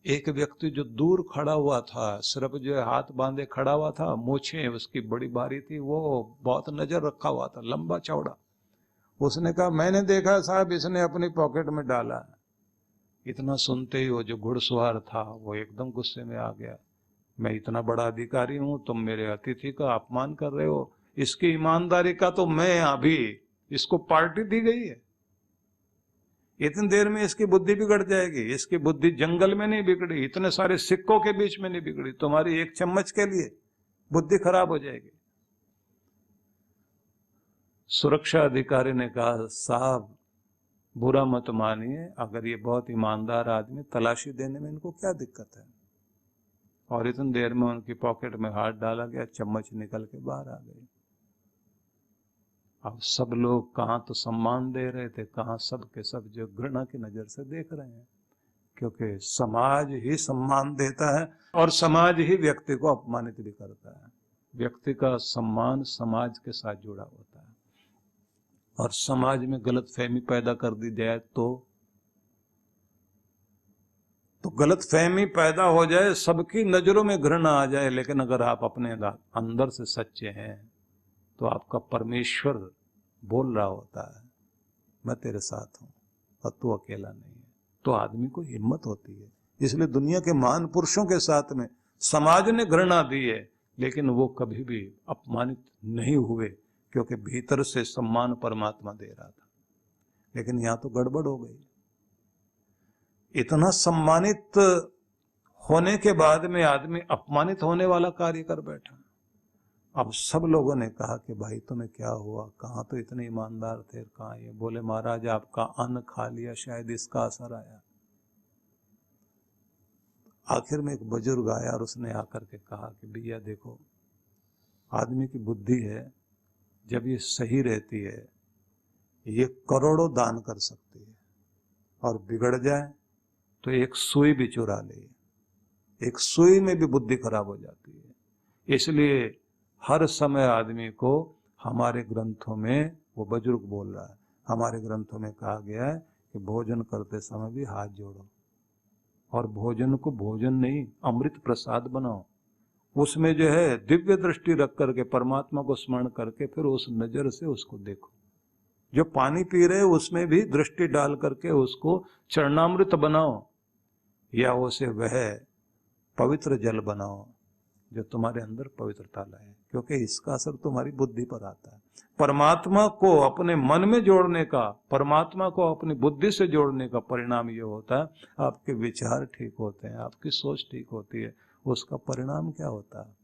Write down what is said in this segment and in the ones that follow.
एक व्यक्ति जो दूर खड़ा हुआ था, सिर्फ जो है हाथ बांधे खड़ा हुआ था, मूछें उसकी बड़ी भारी थी, वो बहुत नजर रखा हुआ था, लंबा चौड़ा। उसने कहा मैंने देखा साहब इसने अपनी पॉकेट में डाला है। इतना सुनते ही वो जो घुड़सवार था वो एकदम गुस्से में आ गया। मैं इतना बड़ा अधिकारी हूं, तुम मेरे अतिथि का अपमान कर रहे हो। इसकी ईमानदारी का तो मैं अभी इसको पार्टी दी गई है, इतनी देर में इसकी बुद्धि बिगड़ जाएगी। इसकी बुद्धि जंगल में नहीं बिगड़ी, इतने सारे सिक्कों के बीच में नहीं बिगड़ी, तुम्हारी एक चम्मच के लिए बुद्धि खराब हो जाएगी। सुरक्षा अधिकारी ने कहा साहब बुरा मत मानिए, अगर ये बहुत ईमानदार आदमी, तलाशी देने में इनको क्या दिक्कत है। और इतनी देर में उनकी पॉकेट में हाथ डाला गया, चम्मच निकल के बाहर आ गई। अब सब लोग कहां तो सम्मान दे रहे थे, कहां सब के सब जो घृणा की नजर से देख रहे हैं, क्योंकि समाज ही सम्मान देता है और समाज ही व्यक्ति को अपमानित भी करता है। व्यक्ति का सम्मान समाज के साथ जुड़ा होता है, और समाज में गलत फहमी पैदा कर दी जाए तो गलत फहमी पैदा हो जाए, सबकी नजरों में घृणा आ जाए, लेकिन अगर आप अपने अंदर से सच्चे हैं तो आपका परमेश्वर बोल रहा होता है मैं तेरे साथ हूं और तू अकेला नहीं है, तो आदमी को हिम्मत होती है। इसलिए दुनिया के महान पुरुषों के साथ में समाज ने घृणा दी है, लेकिन वो कभी भी अपमानित नहीं हुए, क्योंकि भीतर से सम्मान परमात्मा दे रहा था। लेकिन यहां तो गड़बड़ हो गई। इतना सम्मानित होने के बाद में आदमी अपमानित होने वाला कार्य कर बैठा। अब सब लोगों ने कहा कि भाई तुम्हें क्या हुआ, कहाँ तो इतने ईमानदार थे, कहाँ ये। बोले महाराज आपका अन्न खा लिया, शायद इसका असर आया। आखिर में एक बुजुर्ग आया और उसने आकर के कहा कि भैया देखो, आदमी की बुद्धि है, जब ये सही रहती है ये करोड़ों दान कर सकती है, और बिगड़ जाए तो एक सुई भी चुरा ले। एक सुई में भी बुद्धि खराब हो जाती है। इसलिए हर समय आदमी को, हमारे ग्रंथों में, वो बुजुर्ग बोल रहा है, हमारे ग्रंथों में कहा गया है कि भोजन करते समय भी हाथ जोड़ो, और भोजन को भोजन नहीं अमृत प्रसाद बनाओ। उसमें जो है दिव्य दृष्टि रख करके, परमात्मा को स्मरण करके, फिर उस नजर से उसको देखो। जो पानी पी रहे उसमें भी दृष्टि डाल करके उसको चरणामृत बनाओ, या उसे वह पवित्र जल बनाओ जो तुम्हारे अंदर पवित्रता लाए, क्योंकि इसका असर तुम्हारी बुद्धि पर आता है। परमात्मा को अपने मन में जोड़ने का, परमात्मा को अपनी बुद्धि से जोड़ने का परिणाम ये होता है, आपके विचार ठीक होते हैं, आपकी सोच ठीक होती है। उसका परिणाम क्या होता है?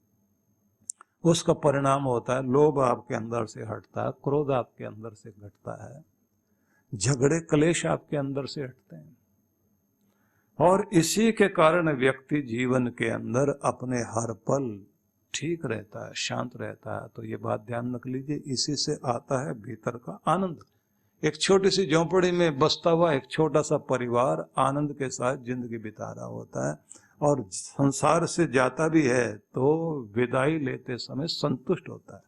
उसका परिणाम होता है लोभ आपके अंदर से हटता है, क्रोध आपके अंदर से घटता है, झगड़े कलेश आपके अंदर से हटते हैं, और इसी के कारण व्यक्ति जीवन के अंदर अपने हर पल ठीक रहता है, शांत रहता है। तो ये बात ध्यान रख लीजिए, इसी से आता है भीतर का आनंद। एक छोटी सी झोंपड़ी में बसता हुआ एक छोटा सा परिवार आनंद के साथ जिंदगी बिता रहा होता है, और संसार से जाता भी है तो विदाई लेते समय संतुष्ट होता है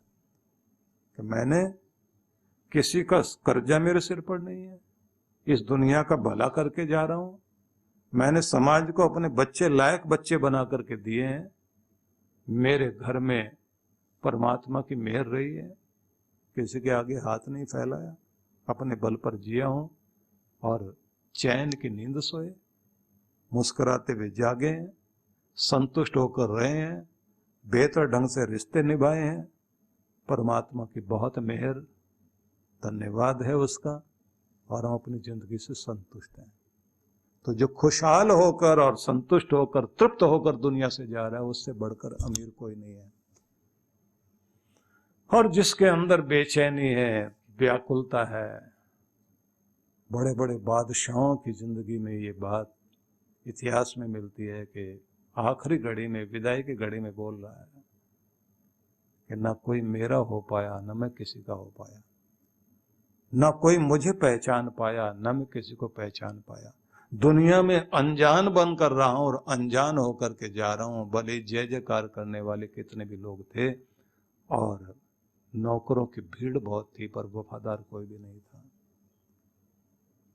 कि मैंने, किसी का कर्जा मेरे सिर पर नहीं है, इस दुनिया का भला करके जा रहा हूं, मैंने समाज को अपने बच्चे लायक बच्चे बना करके दिए हैं, मेरे घर में परमात्मा की मेहर रही है, किसी के आगे हाथ नहीं फैलाया, अपने बल पर जिया हूं, और चैन की नींद सोए, मुस्कुराते हुए जागे हैं, संतुष्ट होकर रहे हैं, बेहतर ढंग से रिश्ते निभाए हैं। परमात्मा की बहुत मेहर, धन्यवाद है उसका, और हम अपनी जिंदगी से संतुष्ट हैं। तो जो खुशहाल होकर और संतुष्ट होकर, तृप्त होकर दुनिया से जा रहा है, उससे बढ़कर अमीर कोई नहीं है। और जिसके अंदर बेचैनी है, व्याकुलता है, बड़े बड़े बादशाहों की जिंदगी में ये बात इतिहास में मिलती है कि आखिरी घड़ी में, विदाई की घड़ी में बोल रहा है कि ना कोई मेरा हो पाया, ना मैं किसी का हो पाया, ना कोई मुझे पहचान पाया, ना मैं किसी को पहचान पाया। दुनिया में अनजान बनकर रहा हूं, और अनजान होकर के जा रहा हूं। भले जय जयकार करने वाले कितने भी लोग थे, और नौकरों की भीड़ बहुत थी, पर वफादार कोई भी नहीं था।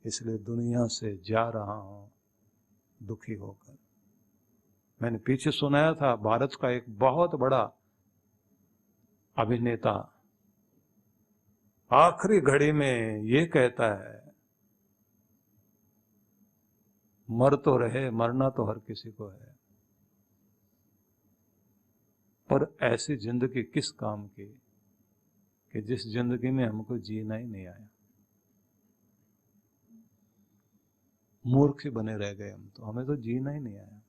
इसलिए दुनिया से जा रहा हूं दुखी होकर। मैंने पीछे सुनाया था, भारत का एक बहुत बड़ा अभिनेता आखिरी घड़ी में ये कहता है, मर तो रहे, मरना तो हर किसी को है, पर ऐसी जिंदगी किस काम की कि जिस जिंदगी में हमको जीना ही नहीं आया। मूर्ख बने रह गए हम तो, हमें तो जीना ही नहीं आया।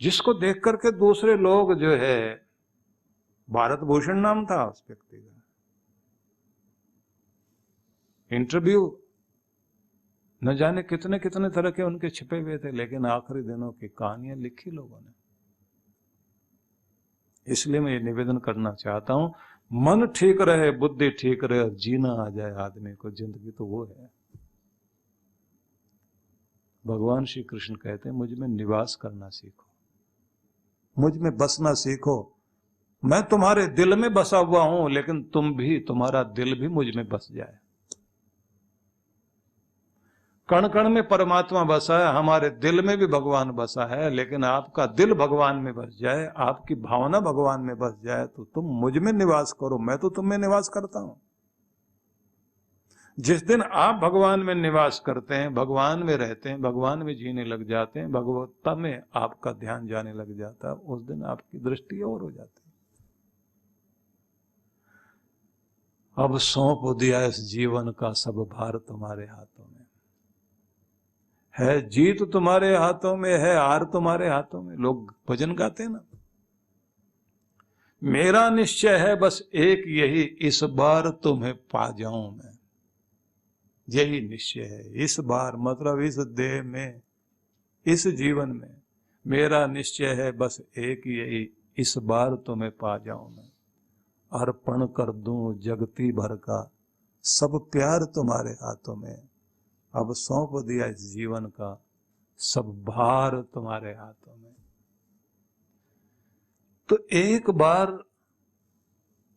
जिसको देख करके दूसरे लोग जो है, भारत भूषण नाम था उस व्यक्ति का, इंटरव्यू न जाने कितने कितने तरह के उनके छिपे हुए थे, लेकिन आखिरी दिनों की कहानियां लिखी लोगों ने। इसलिए मैं ये निवेदन करना चाहता हूं, मन ठीक रहे, बुद्धि ठीक रहे और जीना आ जाए आदमी को, जिंदगी तो वो है। भगवान श्री कृष्ण कहते हैं, मुझ में निवास करना सीखो, मुझ में बसना सीखो। मैं तुम्हारे दिल में बसा हुआ हूं, लेकिन तुम भी, तुम्हारा दिल भी मुझ में बस जाए। कण कण में परमात्मा बसा है, हमारे दिल में भी भगवान बसा है, लेकिन आपका दिल भगवान में बस जाए, आपकी भावना भगवान में बस जाए, तो तुम मुझ में निवास करो, मैं तो तुम में निवास करता हूं। जिस दिन आप भगवान में निवास करते हैं, भगवान में रहते हैं, भगवान में जीने लग जाते हैं, भगवत्ता में आपका ध्यान जाने लग जाता है, उस दिन आपकी दृष्टि और हो जाती है। अब सौंप दिया इस जीवन का सब भार तुम्हारे हाथों में है, जीत तुम्हारे हाथों में है, हार तुम्हारे हाथों में। लोग भजन गाते हैं ना, मेरा निश्चय है बस एक यही, इस बार तुम्हें पा जाऊं मैं। यही निश्चय है, इस बार मतलब इस देह में, इस जीवन में मेरा निश्चय है बस एक यही, इस बार तुम्हें पा जाऊं मैं। अर्पण कर दूं जगती भर का सब प्यार तुम्हारे हाथों में। अब सौंप दिया इस जीवन का सब भार तुम्हारे हाथों में। तो एक बार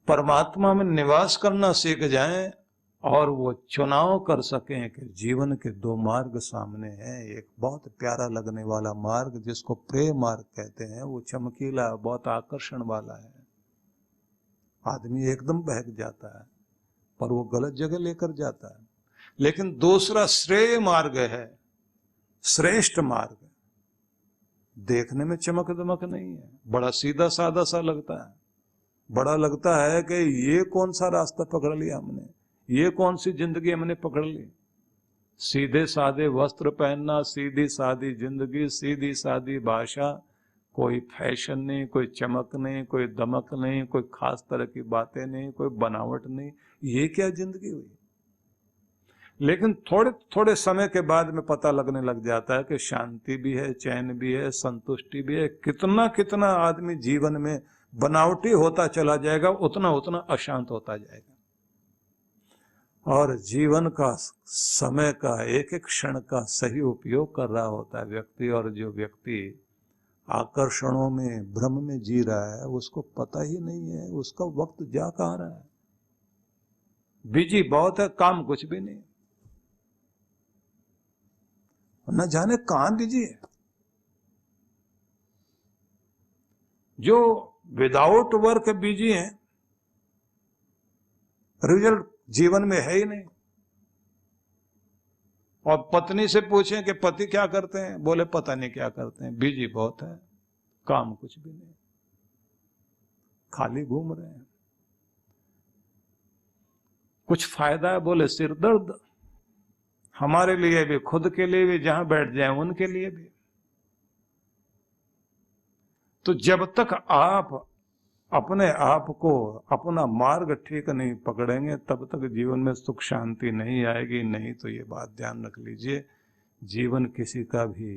परमात्मा में निवास करना सीख जाएं और वो चुनाव कर सकें कि जीवन के दो मार्ग सामने हैं। एक बहुत प्यारा लगने वाला मार्ग जिसको प्रेम मार्ग कहते हैं, वो चमकीला, बहुत आकर्षण वाला है, आदमी एकदम बहक जाता है, पर वो गलत जगह लेकर जाता है। लेकिन दूसरा श्रेय मार्ग है, श्रेष्ठ मार्ग, देखने में चमक दमक नहीं है, बड़ा सीधा साधा सा लगता है, बड़ा लगता है कि ये कौन सा रास्ता पकड़ लिया हमने, ये कौन सी जिंदगी हमने पकड़ ली। सीधे साधे वस्त्र पहनना, सीधी सादी जिंदगी, सीधी सादी भाषा, कोई फैशन नहीं, कोई चमक नहीं, कोई दमक नहीं, कोई खास तरह की बातें नहीं, कोई बनावट नहीं, ये क्या जिंदगी हुई। लेकिन थोड़े थोड़े समय के बाद में पता लगने लग जाता है कि शांति भी है, चैन भी है, संतुष्टि भी है। कितना कितना आदमी जीवन में बनावटी होता चला जाएगा, उतना उतना अशांत होता जाएगा। और जीवन का, समय का, एक एक क्षण का सही उपयोग कर रहा होता है व्यक्ति, और जो व्यक्ति आकर्षणों में, भ्रम में जी रहा है, उसको पता ही नहीं है उसका वक्त जा कहाँ रहा है। बिजी बहुत है, काम कुछ भी नहीं, न जाने कहां बिजी है। जो विदाउट वर्क बिजी है, रिजल्ट जीवन में है ही नहीं। और पत्नी से पूछें कि पति क्या करते हैं, बोले पता नहीं क्या करते हैं, बिजी बहुत है, काम कुछ भी नहीं, खाली घूम रहे हैं। कुछ फायदा है, बोले सिर दर्द, हमारे लिए भी, खुद के लिए भी, जहां बैठ जाए उनके लिए भी। तो जब तक आप अपने आप को, अपना मार्ग ठीक नहीं पकड़ेंगे, तब तक जीवन में सुख शांति नहीं आएगी। नहीं तो ये बात ध्यान रख लीजिए, जीवन किसी का भी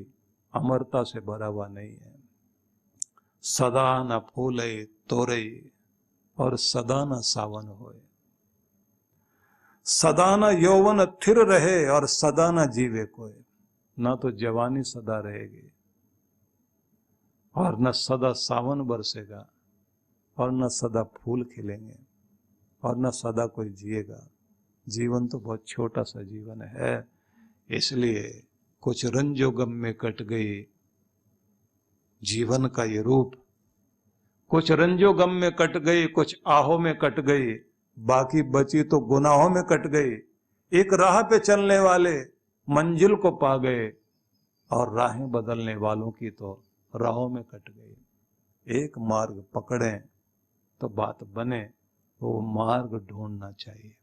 अमरता से भरा हुआ नहीं है। सदा न फूले तोरे और सदा न सावन होए, सदा न यौवन थिर रहे और सदा न जीवे कोई। ना तो जवानी सदा रहेगी, और न सदा सावन बरसेगा, और न सदा फूल खिलेंगे, और न सदा कोई जिएगा। जीवन तो बहुत छोटा सा जीवन है, इसलिए कुछ रंजो गम में कट गई जीवन का ये रूप, कुछ रंजो गम में कट गई, कुछ आहों में कट गई, बाकी बची तो गुनाहों में कट गई। एक राह पे चलने वाले मंजिल को पा गए और राहें बदलने वालों की तो राहों में कट गई। एक मार्ग पकड़ें तो बात बने, वो मार्ग ढूंढना चाहिए।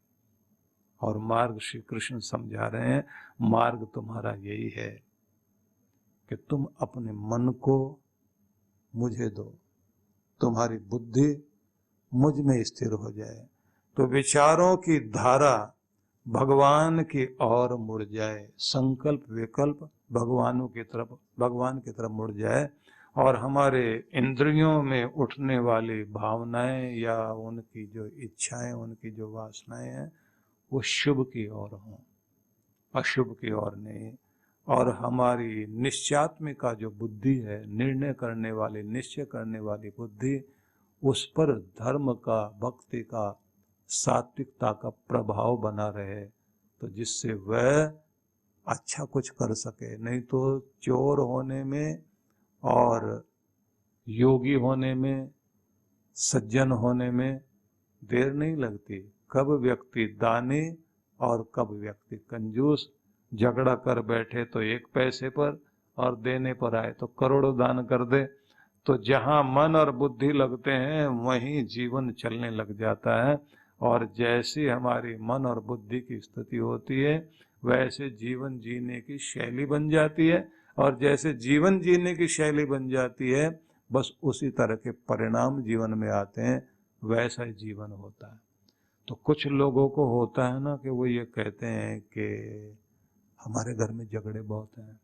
और मार्ग श्री कृष्ण समझा रहे हैं, मार्ग तुम्हारा यही है कि तुम अपने मन को मुझे दो, तुम्हारी बुद्धि मुझ में स्थिर हो जाए, तो विचारों की धारा भगवान की ओर मुड़ जाए, संकल्प विकल्प भगवान की तरफ मुड़ जाए, और हमारे इंद्रियों में उठने वाली भावनाएं या उनकी जो इच्छाएं, उनकी जो वासनाएं हैं, वो शुभ की ओर हों, अशुभ की ओर नहीं। और हमारी निश्चयात्मिका जो बुद्धि है, निर्णय करने वाली, निश्चय करने वाली बुद्धि, उस पर धर्म का, भक्ति का, सात्विकता का प्रभाव बना रहे, तो जिससे वह अच्छा कुछ कर सके। नहीं तो चोर होने में और योगी होने में, सज्जन होने में देर नहीं लगती। कब व्यक्ति दानी और कब व्यक्ति कंजूस झगड़ा कर बैठे तो 1 पैसे पर, और देने पर आए तो करोड़ों दान कर दे। तो जहां मन और बुद्धि लगते हैं वहीं जीवन चलने लग जाता है। और जैसी हमारी मन और बुद्धि की स्थिति होती है वैसे जीवन जीने की शैली बन जाती है, और जैसे जीवन जीने की शैली बन जाती है बस उसी तरह के परिणाम जीवन में आते हैं, वैसा ही जीवन होता है। तो कुछ लोगों को होता है ना कि वो ये कहते हैं कि हमारे घर में झगड़े बहुत हैं।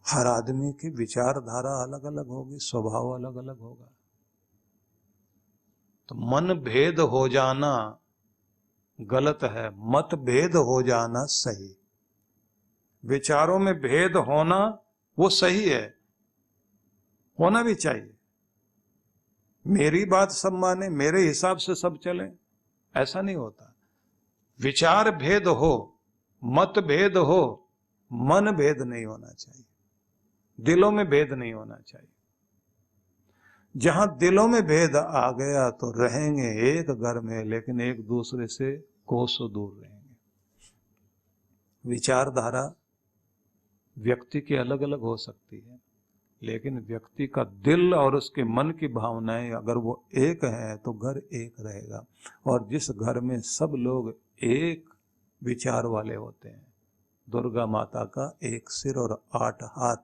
हर आदमी की विचारधारा अलग अलग होगी, स्वभाव अलग अलग होगा। तो मन भेद हो जाना गलत है, मत भेद हो जाना सही। विचारों में भेद होना वो सही है, होना भी चाहिए। मेरी बात सब माने, मेरे हिसाब से सब चले, ऐसा नहीं होता। विचार भेद हो, मत भेद हो, मन भेद नहीं होना चाहिए, दिलों में भेद नहीं होना चाहिए। जहां दिलों में भेद आ गया तो रहेंगे एक घर में, लेकिन एक दूसरे से कोसों दूर रहेंगे। विचारधारा व्यक्ति की अलग अलग हो सकती है, लेकिन व्यक्ति का दिल और उसके मन की भावनाएं अगर वो एक हैं तो घर एक रहेगा। और जिस घर में सब लोग एक विचार वाले होते हैं, दुर्गा माता का 1 सिर और 8 हाथ,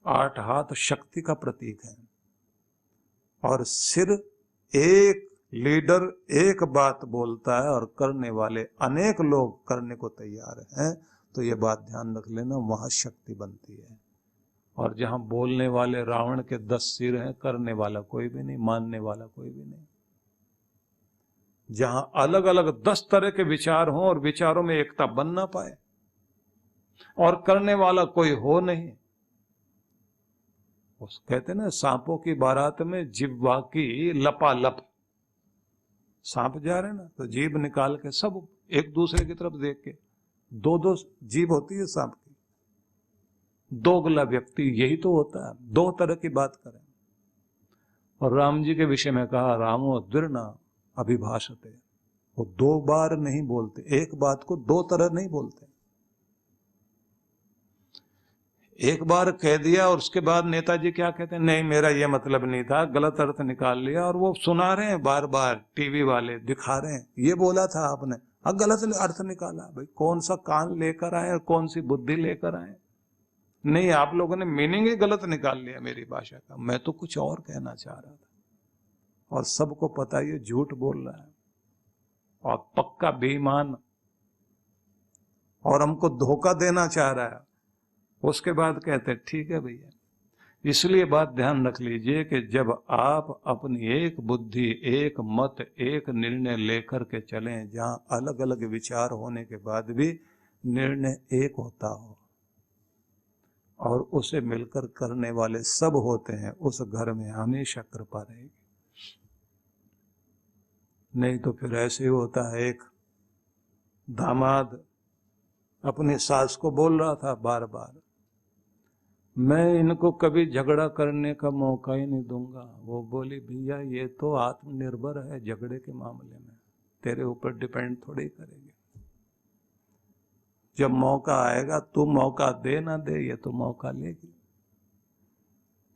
8 हाथ शक्ति का प्रतीक है, और सिर एक लीडर एक बात बोलता है और करने वाले अनेक लोग करने को तैयार हैं, तो ये बात ध्यान रख लेना, वहां शक्ति बनती है। और जहां बोलने वाले रावण के 10 सिर हैं, करने वाला कोई भी नहीं, मानने वाला कोई भी नहीं। जहां अलग अलग 10 तरह के विचार हों और विचारों में एकता बन ना पाए और करने वाला कोई हो नहीं, उस कहते ना सांपों की बारात में जिह्वा की लपालप। सांप जा रहे ना तो जीभ निकाल के सब एक दूसरे की तरफ देख के, 2-2 जीभ होती है सांप की। दोगला व्यक्ति यही तो होता है, 2 तरह की बात करें। और राम जी के विषय में कहा, रामो द्विर्ना अभिभाषते, वो 2 बार नहीं बोलते, एक बात को 2 तरह नहीं बोलते। एक बार कह दिया और उसके बाद नेताजी क्या कहते हैं, नहीं मेरा ये मतलब नहीं था, गलत अर्थ निकाल लिया, और वो सुना रहे हैं बार बार, टीवी वाले दिखा रहे हैं ये बोला था आपने, अब गलत अर्थ निकाला। भाई कौन सा कान लेकर आए और कौन सी बुद्धि लेकर आए? नहीं, आप लोगों ने मीनिंग ही गलत निकाल लिया मेरी भाषा का, मैं तो कुछ और कहना चाह रहा था। और सबको पता ये झूठ बोल रहा है और पक्का बेईमान, और हमको धोखा देना चाह रहा है। उसके बाद कहते ठीक है भैया। इसलिए बात ध्यान रख लीजिए कि जब आप अपनी एक बुद्धि, एक मत, एक निर्णय लेकर के चलें, जहां अलग अलग विचार होने के बाद भी निर्णय एक होता हो और उसे मिलकर करने वाले सब होते हैं, उस घर में हमेशा कृपा रहेगी। नहीं तो फिर ऐसे ही होता है, एक दामाद अपनी सास को बोल रहा था बार बार, मैं इनको कभी झगड़ा करने का मौका ही नहीं दूंगा। वो बोली, भैया ये तो आत्मनिर्भर है, झगड़े के मामले में तेरे ऊपर डिपेंड थोड़ी करेगी। जब मौका आएगा तू मौका दे ना दे, ये तो मौका लेगी,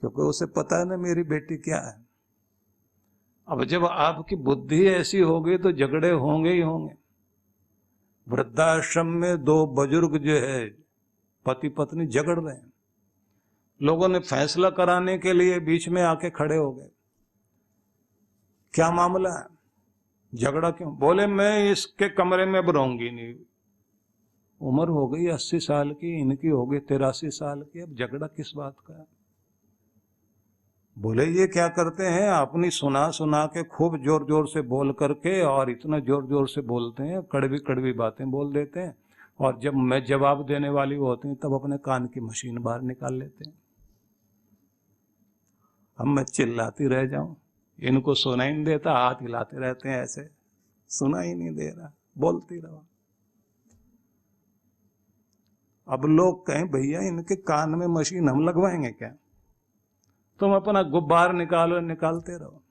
क्योंकि उसे पता है ना मेरी बेटी क्या है। अब जब आपकी बुद्धि ऐसी होगी तो झगड़े होंगे ही होंगे। वृद्धाश्रम में दो बुजुर्ग जो है पति पत्नी झगड़ रहे हैं, लोगों ने फैसला कराने के लिए बीच में आके खड़े हो गए। क्या मामला है, झगड़ा क्यों? बोले मैं इसके कमरे में अब रहूंगी नहीं, उम्र हो गई 80 साल की, इनकी हो गई 83 साल की, अब झगड़ा किस बात का है? बोले ये क्या करते हैं, अपनी सुना सुना के खूब जोर जोर से बोल करके, और इतना जोर जोर से बोलते हैं, कड़वी कड़वी बातें बोल देते हैं, और जब मैं जवाब देने वाली होती हूँ तब अपने कान की मशीन बाहर निकाल लेते हैं। अब मैं चिल्लाती रह जाऊं, इनको सुना ही नहीं देता, हाथ हिलाते रहते हैं ऐसे, सुना ही नहीं दे रहा, बोलती रहो। अब लोग कहें भैया इनके कान में मशीन हम लगवाएंगे क्या? तुम अपना गुब्बार निकालो, निकालते रहो।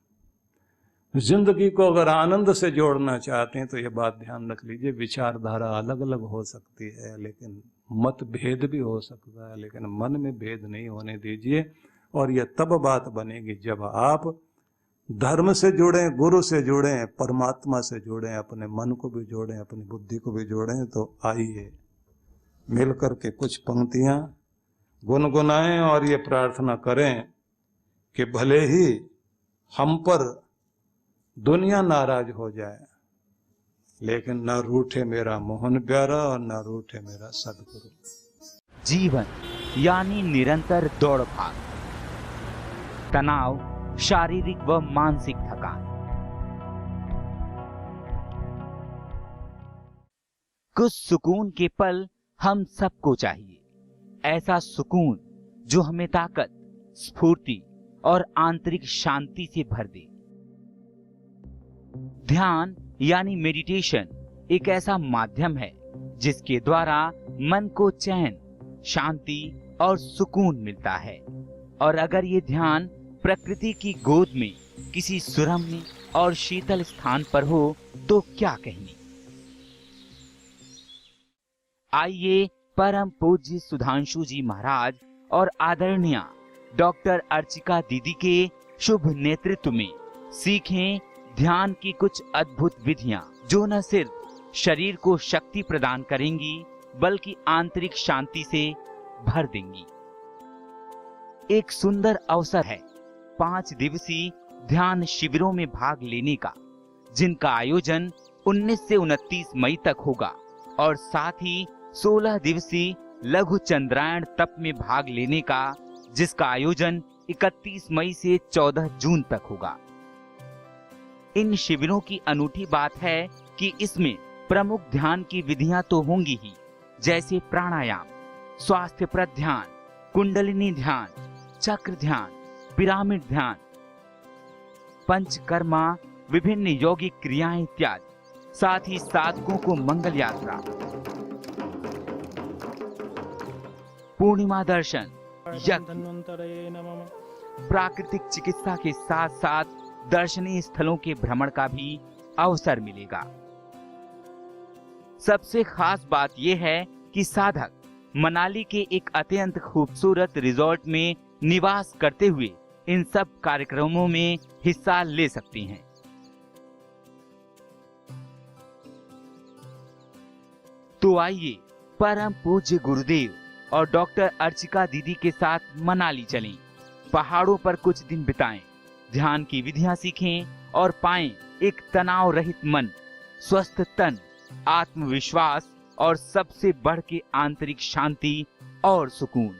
जिंदगी को अगर आनंद से जोड़ना चाहते हैं तो ये बात ध्यान रख लीजिए, विचारधारा अलग अलग हो सकती है, लेकिन मतभेद भी हो सकता है, लेकिन मन में भेद नहीं होने दीजिए। और यह तब बात बनेगी जब आप धर्म से जुड़ें, गुरु से जुड़ें, परमात्मा से जुड़ें, अपने मन को भी जोड़ें, अपनी बुद्धि को भी जोड़ें। तो आइए मिलकर के कुछ पंक्तियां गुनगुनाएं और ये प्रार्थना करें कि भले ही हम पर दुनिया नाराज हो जाए, लेकिन न रूठे मेरा मोहन प्यारा और न रूठे मेरा सदगुरु। जीवन यानी निरंतर दौड़ भाग, तनाव, शारीरिक व मानसिक थकान। कुछ सुकून के पल हम सबको चाहिए, ऐसा सुकून जो हमें ताकत, स्फूर्ति और आंतरिक शांति से भर दे। ध्यान यानी मेडिटेशन एक ऐसा माध्यम है जिसके द्वारा मन को चैन, शांति और सुकून मिलता है। और अगर ये ध्यान प्रकृति की गोद में किसी सुरम्य और शीतल स्थान पर हो तो क्या कहने। आइए परम पूज्य सुधांशु जी महाराज और आदरणीय डॉक्टर अर्चिका दीदी के शुभ नेतृत्व में सीखें ध्यान की कुछ अद्भुत विधियां, जो न सिर्फ शरीर को शक्ति प्रदान करेंगी बल्कि आंतरिक शांति से भर देंगी। एक सुंदर अवसर है 5 दिवसीय ध्यान शिविरों में भाग लेने का, जिनका आयोजन 19 से 29 मई तक होगा, और साथ ही 16 दिवसीय लघु चंद्रायण तप में भाग लेने का, जिसका आयोजन 31 मई से 14 जून तक होगा। इन शिविरों की अनूठी बात है कि इसमें प्रमुख ध्यान की विधियां तो होंगी ही, जैसे प्राणायाम, स्वास्थ्यप्रद ध्यान, कुंडलिनी ध्यान, चक्र ध्यान, पिरामिड ध्यान, पंचकर्मा, विभिन्न यौगिक क्रियाएं इत्यादि। साथ ही साधकों को मंगल यात्रा, पूर्णिमा दर्शन, यज्ञ, प्राकृतिक चिकित्सा के साथ साथ दर्शनीय स्थलों के भ्रमण का भी अवसर मिलेगा। सबसे खास बात यह है कि साधक मनाली के एक अत्यंत खूबसूरत रिजॉर्ट में निवास करते हुए इन सब कार्यक्रमों में हिस्सा ले सकते हैं। तो आइए परम पूज्य गुरुदेव और डॉक्टर अर्चिका दीदी के साथ मनाली चलें, पहाड़ों पर कुछ दिन बिताएं, ध्यान की विधियां सीखें और पाएं एक तनाव रहित मन, स्वस्थ तन, आत्मविश्वास और सबसे बढ़ के आंतरिक शांति और सुकून।